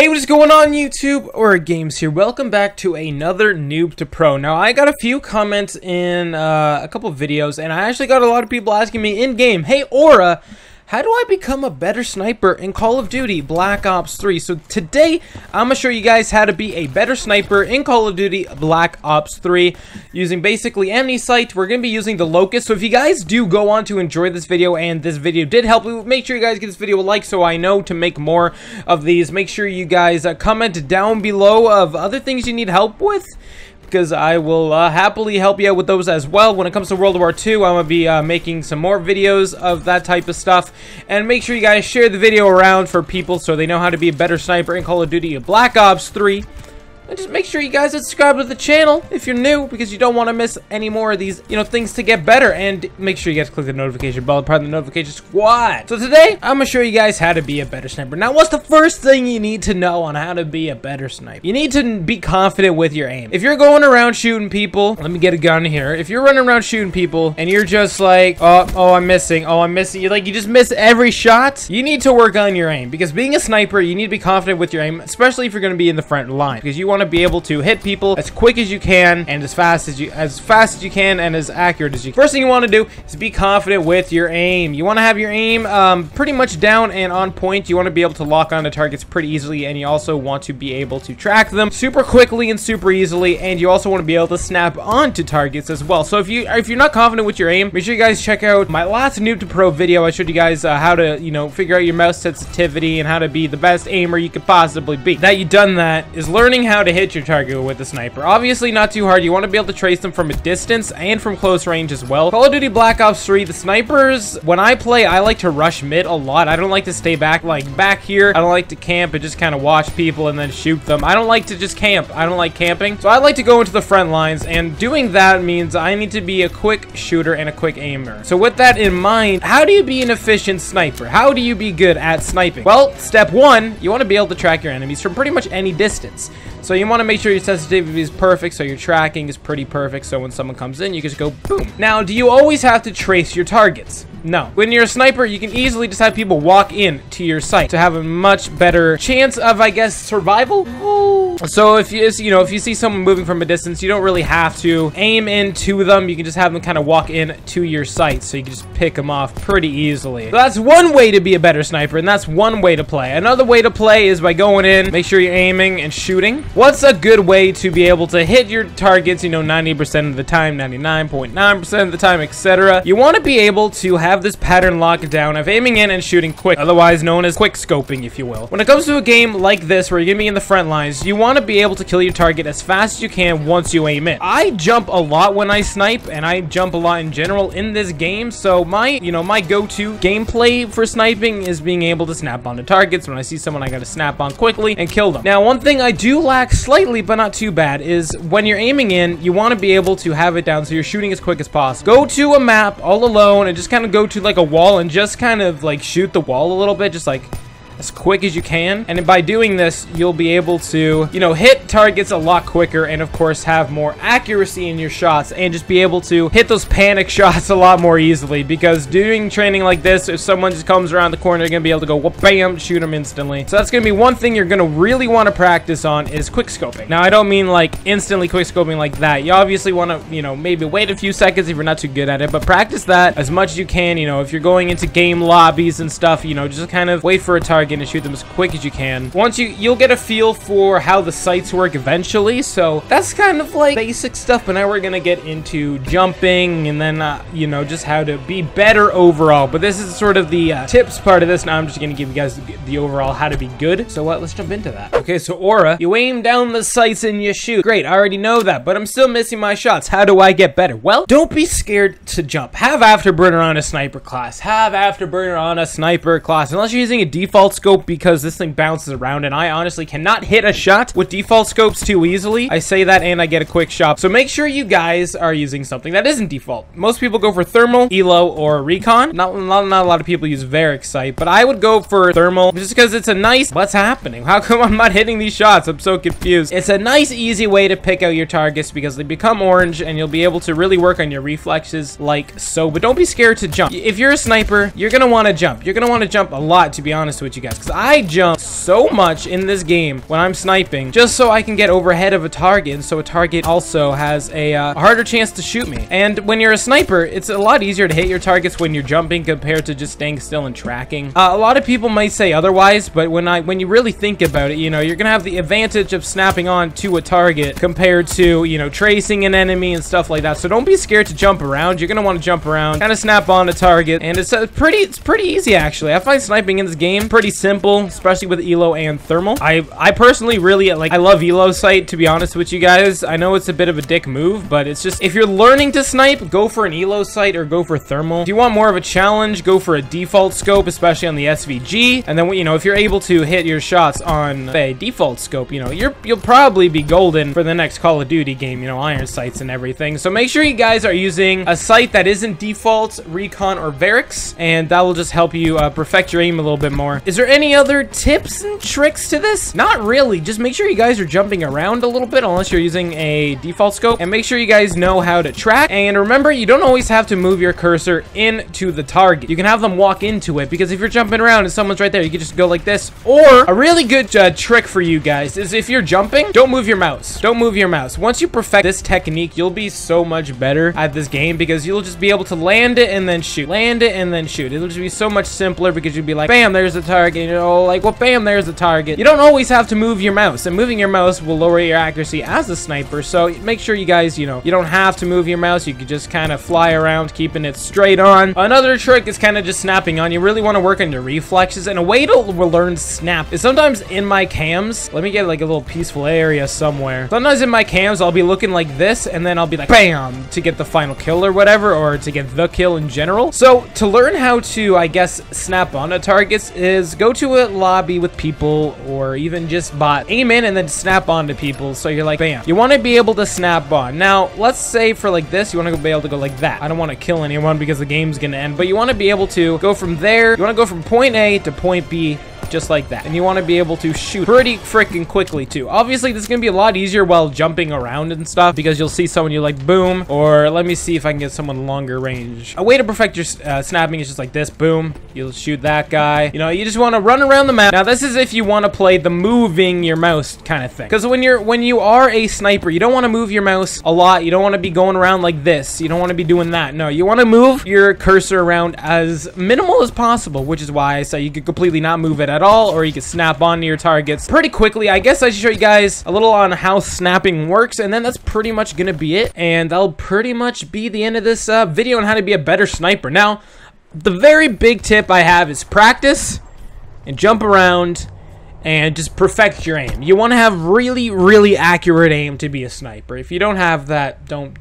Hey, what is going on YouTube? Or Games here. Welcome back to another Noob to Pro. Now, I got a few comments in a couple of videos, and I actually got a lot of people asking me in-game, hey, Aura, how do I become a better sniper in Call of Duty Black Ops 3? So today, I'm going to show you guys how to be a better sniper in Call of Duty Black Ops 3 using basically any site. We're going to be using the Locust. So if you guys do go on to enjoy this video and this video did help, make sure you guys give this video a like so I know to make more of these. Make sure you guys comment down below of other things you need help with, because I will happily help you out with those as well. When it comes to World War II, I'm going to be making some more videos of that type of stuff. And make sure you guys share the video around for people so they know how to be a better sniper in Call of Duty Black Ops 3. And just make sure you guys subscribe to the channel if you're new, because you don't want to miss any more of these, things to get better. And make sure you guys click the notification bell, part of the notification squad. So today, I'm going to show you guys how to be a better sniper. Now, what's the first thing you need to know on how to be a better sniper? You need to be confident with your aim. If you're going around shooting people, let me get a gun here. If you're running around shooting people and you're just like, oh, I'm missing. You just miss every shot. You need to work on your aim, because being a sniper, you need to be confident with your aim, especially if you're going to be in the front line, because you want to be able to hit people as quick as you can and as fast as you can and as accurate as you can. First thing you want to do is be confident with your aim. You want to have your aim pretty much down and on point. You want to be able to lock onto targets pretty easily, and you also want to be able to track them super quickly and super easily, and you also want to be able to snap onto targets as well. So if you're not confident with your aim, make sure you guys check out my last Noob to Pro video. I showed you guys how to figure out your mouse sensitivity and how to be the best aimer you could possibly be. Now you've done that, is learning how to hit your target with a sniper. Obviously not too hard. You want to be able to trace them from a distance and from close range as well. Call of Duty Black Ops 3, the snipers, when I play, I like to rush mid a lot. I don't like to stay back here. I don't like to camp and just kind of watch people and then shoot them. I don't like to just camp. I don't like camping. So I like to go into the front lines, and doing that means I need to be a quick shooter and a quick aimer. So with that in mind, how do you be an efficient sniper? How do you be good at sniping? Well, step one, you want to be able to track your enemies from pretty much any distance. So you want to make sure your sensitivity is perfect, so your tracking is pretty perfect, so when someone comes in, you can just go boom. Now, do you always have to trace your targets? No. When you're a sniper, you can easily just have people walk in to your sight to have a much better chance of, I guess, survival. So if you see someone moving from a distance, you don't really have to aim into them. You can just have them kind of walk in to your sight, so you can just pick them off pretty easily. So that's one way to be a better sniper, and that's one way to play. Another way to play is by going in, make sure you're aiming and shooting. What's a good way to be able to hit your targets, 90% of the time, 99.9% of the time, etc.? You want to be able to have this pattern locked down of aiming in and shooting quick, otherwise known as quick scoping, if you will. When it comes to a game like this, where you're going to be in the front lines, you want to be able to kill your target as fast as you can once you aim in. I jump a lot when I snipe, and I jump a lot in general in this game, so my go-to gameplay for sniping is being able to snap onto targets. When I see someone, I got to snap on quickly and kill them. Now, one thing I do lack slightly, but not too bad, is when you're aiming in, you want to be able to have it down so you're shooting as quick as possible. Go to a map all alone and just kind of go to like a wall and just kind of like shoot the wall a little bit, just like as quick as you can. And by doing this, you'll be able to, hit targets a lot quicker, and of course have more accuracy in your shots, and just be able to hit those panic shots a lot more easily, because doing training like this, if someone just comes around the corner, you're gonna be able to go whoop, bam, shoot them instantly. So that's gonna be one thing you're gonna really want to practice on, is quick scoping. Now, I don't mean like instantly quick scoping like that. You obviously want to, maybe wait a few seconds if you're not too good at it, but practice that as much as you can. If you're going into game lobbies and stuff, just kind of wait for a target and shoot them as quick as you can. Once you'll get a feel for how the sights work eventually. So that's kind of like basic stuff, but now we're gonna get into jumping, and then just how to be better overall. But this is sort of the tips part of this. Now I'm just gonna give you guys the overall how to be good. So let's jump into that. Okay, so Aura, you aim down the sights and you shoot. Great, I already know that, but I'm still missing my shots. How do I get better? Well, don't be scared to jump. Have afterburner on a sniper class. Unless you're using a default scope, because this thing bounces around, and I honestly cannot hit a shot with default scopes too easily. I say that and I get a quick shot. So make sure you guys are using something that isn't default. Most people go for thermal, elo, or recon. Not a lot of people use Varix sight, but I would go for thermal just because it's a nice... What's happening? How come I'm not hitting these shots? I'm so confused. It's a nice, easy way to pick out your targets, because they become orange, and you'll be able to really work on your reflexes like so. But don't be scared to jump. If you're a sniper, you're gonna want to jump. You're gonna want to jump a lot, to be honest with you you guys, because I jump so much in this game when I'm sniping just so I can get overhead of a target, and so a target also has a harder chance to shoot me. And when you're a sniper, it's a lot easier to hit your targets when you're jumping compared to just staying still and tracking. A lot of people might say otherwise, but when you really think about it, you know, you're gonna have the advantage of snapping on to a target compared to, you know, tracing an enemy and stuff like that. So don't be scared to jump around. You're gonna want to jump around, kind of snap on a target, and it's pretty easy actually. I find sniping in this game pretty simple, especially with elo and thermal. I personally really like. I love elo sight, to be honest with you guys. I know it's a bit of a dick move, but it's just, if you're learning to snipe, go for an elo sight or go for thermal. If you want more of a challenge, go for a default scope, especially on the SVG. And then, you know, if you're able to hit your shots on a default scope, you know, you'll probably be golden for the next Call of Duty game, you know, iron sights and everything. So make sure you guys are using a sight that isn't default, recon, or Varix, and that will just help you perfect your aim a little bit more. Is there any other tips and tricks to this? Not really. Just make sure you guys are jumping around a little bit unless you're using a default scope, and make sure you guys know how to track. And remember, you don't always have to move your cursor into the target. You can have them walk into it, because if you're jumping around and someone's right there, you can just go like this. Or a really good trick for you guys is, if you're jumping, don't move your mouse. Don't move your mouse. Once you perfect this technique, you'll be so much better at this game, because you'll just be able to land it and then shoot. Land it and then shoot. It'll just be so much simpler, because you'll be like, bam, there's the target. You know, like, well, bam, there's the target. You don't always have to move your mouse, and moving your mouse will lower your accuracy as a sniper. So make sure you guys, you know, you don't have to move your mouse. You can just kind of fly around, keeping it straight on. Another trick is kind of just snapping on. You really want to work on your reflexes, and a way to learn snap is sometimes in my cams. Let me get like a little peaceful area somewhere. Sometimes in my cams, I'll be looking like this, and then I'll be like, bam, to get the final kill or whatever, or to get the kill in general. So to learn how to, I guess, snap onto targets is go to a lobby with people, or even just bot, aim in and then snap onto people. So you're like, bam. You want to be able to snap on. Now, let's say for like this, you want to be able to go like that. I don't want to kill anyone because the game's gonna end, but you want to be able to go from there. You want to go from point A to point B, just like that. And you want to be able to shoot pretty freaking quickly too. Obviously, this is gonna be a lot easier while jumping around and stuff, because you'll see someone, you're like, boom. Or let me see if I can get someone longer range. A way to perfect your snapping is just like this, boom. You'll shoot that guy. You know, you just want to run around the map. Now, this is if you want to play the moving your mouse kind of thing, because when you are a sniper, you don't want to move your mouse a lot. You don't want to be going around like this. You don't want to be doing that. No, you want to move your cursor around as minimal as possible, which is why I say you could completely not move it at all, or you can snap onto your targets pretty quickly. I guess I should show you guys a little on how snapping works, and then that's pretty much gonna be it, and that'll pretty much be the end of this video on how to be a better sniper. Now, the very big tip I have is practice and jump around and just perfect your aim. You want to have really accurate aim to be a sniper. If you don't have that,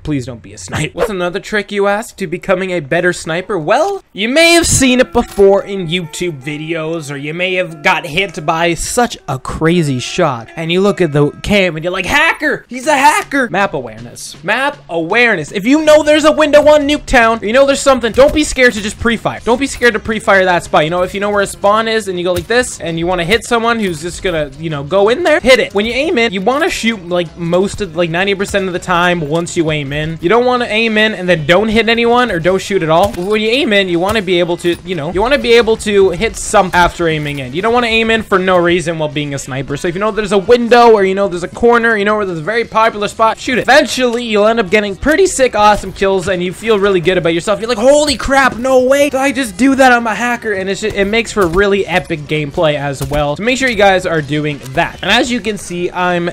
please don't be a sniper. What's another trick, you ask, to becoming a better sniper? Well, you may have seen it before in YouTube videos, or you may have got hit by such a crazy shot, and you look at the cam and you're like, hacker, he's a hacker. Map awareness. Map awareness. If you know there's a window on Nuketown, or you know there's something, don't be scared to just pre-fire. Don't be scared to pre-fire that spot. You know, if you know where a spawn is and you go like this, and you want to hit someone who's just gonna, you know, go in there, hit it. When you aim in, you want to shoot like 90% of the time once you aim in. You don't want to aim in and then don't hit anyone, or don't shoot at all. When you aim in, you want to be able to, you know, you want to be able to hit some after aiming in. You don't want to aim in for no reason while being a sniper. So if you know there's a window, or you know there's a corner, you know where there's a very popular spot, shoot it. Eventually, you'll end up getting pretty sick, awesome kills, and you feel really good about yourself. You're like, holy crap, no way did I just do that? I'm a hacker. And it makes for really epic gameplay as well. So make sure you guys are doing that. And as you can see, I'm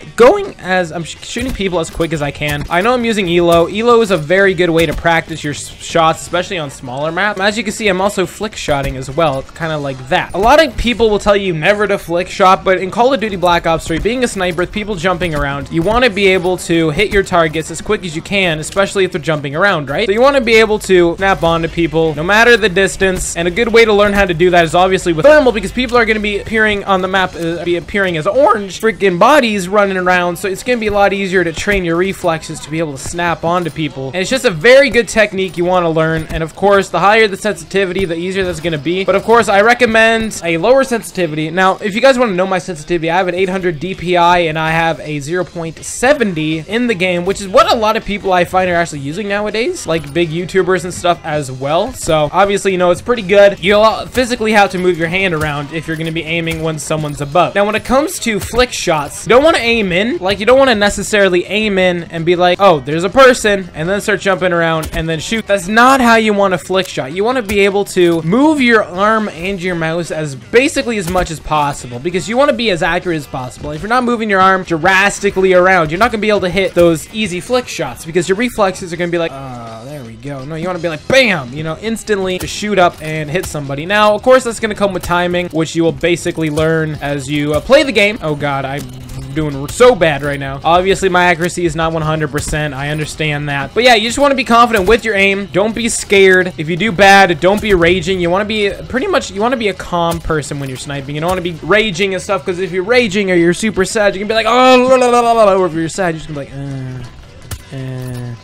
shooting people as quick as I can. I know I'm using elo. Elo is a very good way to practice your shots, especially on smaller maps. As you can see, I'm also flick shotting as well. It's kind of like that. A lot of people will tell you never to flick shot, but in Call of Duty Black Ops 3, being a sniper with people jumping around, you want to be able to hit your targets as quick as you can, especially if they're jumping around, right? So you want to be able to snap onto people no matter the distance, and a good way to learn how to do that is obviously with thermal, because people are going to be appearing on the map map be appearing as orange freaking bodies running around, so it's gonna be a lot easier to train your reflexes to be able to snap onto people. And it's just a very good technique you want to learn, and of course the higher the sensitivity, the easier that's gonna be. But of course I recommend a lower sensitivity. Now if you guys want to know my sensitivity, I have an 800 DPI and I have a 0.70 in the game, which is what a lot of people I find are actually using nowadays, like big YouTubers and stuff as well. So obviously, you know, it's pretty good. You'll physically have to move your hand around if you're going to be aiming when someone's above. Now when it comes to flick shots, you don't want to aim in. Like, you don't want to necessarily aim in and be like, oh, there's a person, and then start jumping around and then shoot. That's not how you want to flick shot. You want to be able to move your arm and your mouse as basically as much as possible, because you want to be as accurate as possible. If you're not moving your arm drastically around, you're not going to be able to hit those easy flick shots, because your reflexes are going to be like, there we go. No, you want to be like, bam, you know, instantly to shoot up and hit somebody. Now, of course, that's going to come with timing, which you will basically learn as you play the game. Oh god, I'm doing so bad right now. Obviously, my accuracy is not 100%. I understand that. But yeah, you just want to be confident with your aim. Don't be scared. If you do bad, don't be raging. You want to be pretty much, you want to be a calm person when you're sniping. You don't want to be raging and stuff, because if you're raging or you're super sad, you can be like, oh, la, la, la, la, la. Or if you're sad, you're just gonna be like, and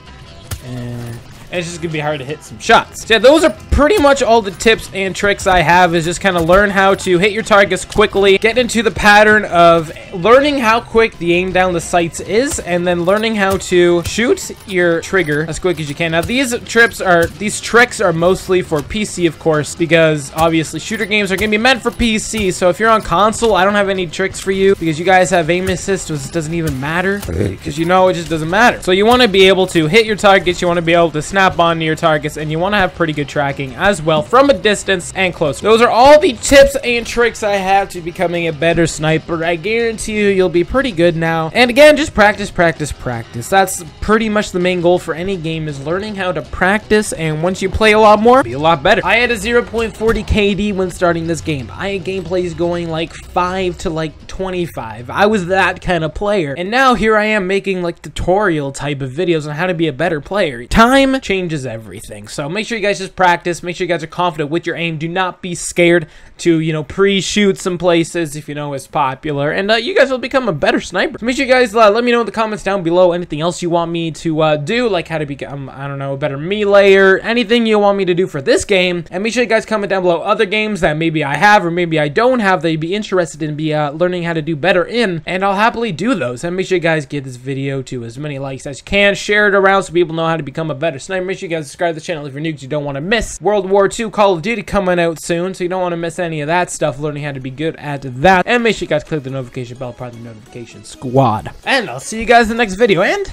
it's just gonna be hard to hit some shots. So yeah, those are pretty much all the tips and tricks I have, is just kind of learn how to hit your targets quickly, get into the pattern of learning how quick the aim down the sights is, and then learning how to shoot your trigger as quick as you can. Now these tricks are mostly for PC, of course, because obviously shooter games are gonna be meant for PC. So if you're on console, I don't have any tricks for you, because you guys have aim assist, which doesn't even matter, because you know it just doesn't matter. So you want to be able to hit your targets, you want to be able to snap onto your targets, and you want to have pretty good tracking as well from a distance and close. Those are all the tips and tricks I have to becoming a better sniper. I guarantee you'll be pretty good now. And again, just practice, practice, practice. That's pretty much the main goal for any game, is learning how to practice, and once you play a lot more, be a lot better. I had a 0.40 KD when starting this game. I had gameplays going like 5 to like 25. I was that kind of player, and now here I am making like tutorial type of videos on how to be a better player. Time changes everything, so make sure you guys just practice. Make sure you guys are confident with your aim. Do not be scared to, you know, pre-shoot some places if you know it's popular, and you guys will become a better sniper. So make sure you guys let me know in the comments down below anything else you want me to do, like how to become, I don't know, a better meleeer, anything you want me to do for this game. And make sure you guys comment down below other games that maybe I have or maybe I don't have that you'd be interested in learning how to do better in, and I'll happily do those. And make sure you guys give this video to as many likes as you can, share it around so people know how to become a better sniper. Make sure you guys subscribe to the channel if you're new, because you don't want to miss World War II Call of Duty coming out soon, so you don't want to miss any of that stuff, learning how to be good at that. And make sure you guys click the notification bell, part of the notification squad. And I'll see you guys in the next video, and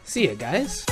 see ya, guys.